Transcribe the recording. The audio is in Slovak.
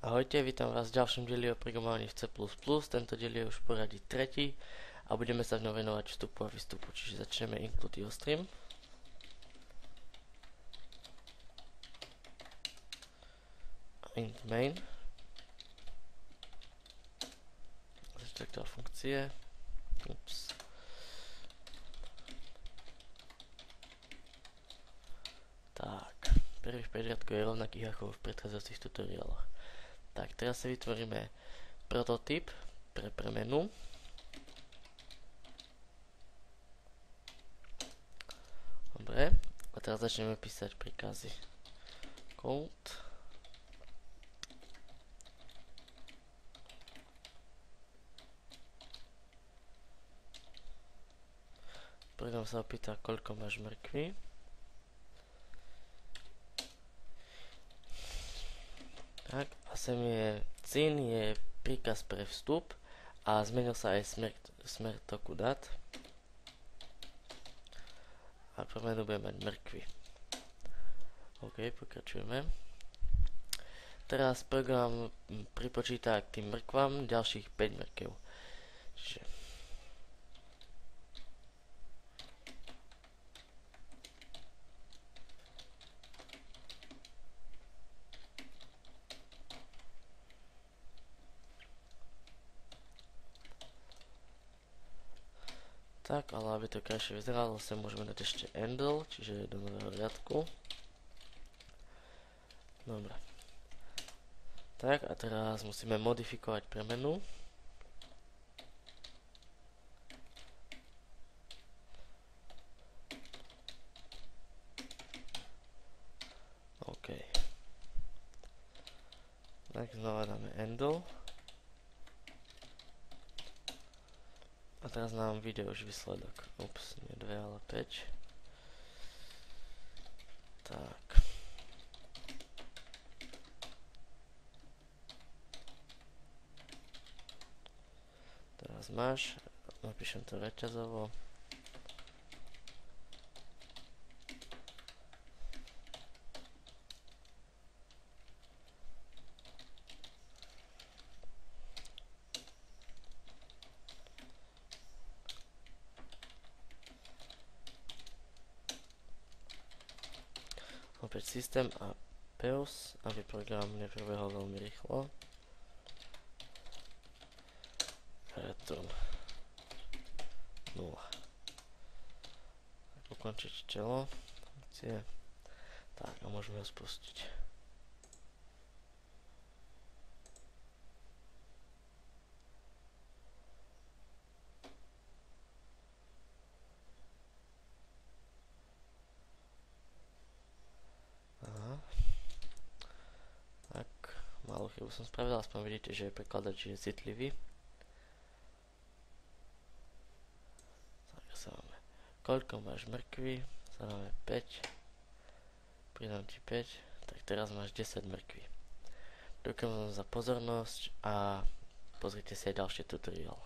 Ahojte, vítam vás v ďalšom dieli o programovaní v C++. Tento diel je už v poradí tretí a budeme sa v ňom venovať vstupu a výstupu. Čiže začneme include stream. Int main. Zaštruktúra funkcie. Ups. Tak, prvých 5 riadkov je rovnakých ako v predchádzajúcich tutoriáloch. Tak, teraz si vytvoríme prototyp pre premenu. Dobre, a teraz začneme písať príkazy. Code. Program sa opýta, koľko máš mrkvy. Tak, a sem je cin, je príkaz pre vstup a zmenil sa aj smer toku dát. A premenu budeme mať mrkvy. OK, pokračujeme. Teraz program pripočíta k tým mrkvám ďalších 5 mrkev. Čiže tak, ale aby to krajšie vyzeralo, sa môžeme dať ešte handle, čiže do nového riadku. Dobre. Tak, a teraz musíme modifikovať premenu. OK. Tak, znova dáme handle. A teraz nám vyjde už výsledok. Ups, nie 2, ale 5. Tak. Teraz máš, napíšem to reťazovo. Opäť systém a PEOS, aby program neprebehol veľmi rýchlo. Return 0. Ukončiť telo funkcie. Tak, a môžeme ho spustiť. Malú chybu som spravil, aspoň vidíte, že prekladač je citlivý. Tak sa máme. Koľko máš mrkví? Zadáme 5. Pridám ti 5. Tak teraz máš 10 mrkví. Ďakujem vám za pozornosť a pozrite si aj ďalší tutoriál.